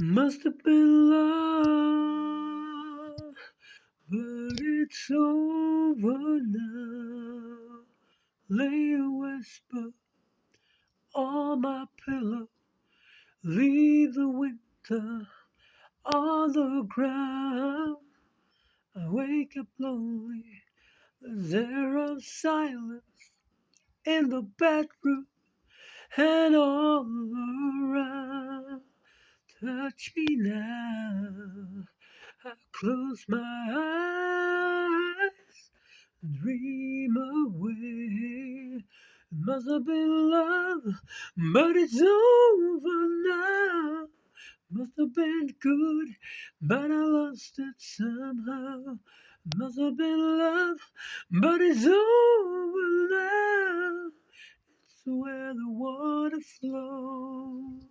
Must have been love, but it's over now. Lay a whisper on my pillow, leave the winter on the ground. I wake up lonely, there's air of silence in the bedroom and all around. Touch me now. I close my eyes and dream away. It must have been love, but it's over now. Must have been good, but I lost it somehow. Must have been love, but it's over now. It's where the water flows.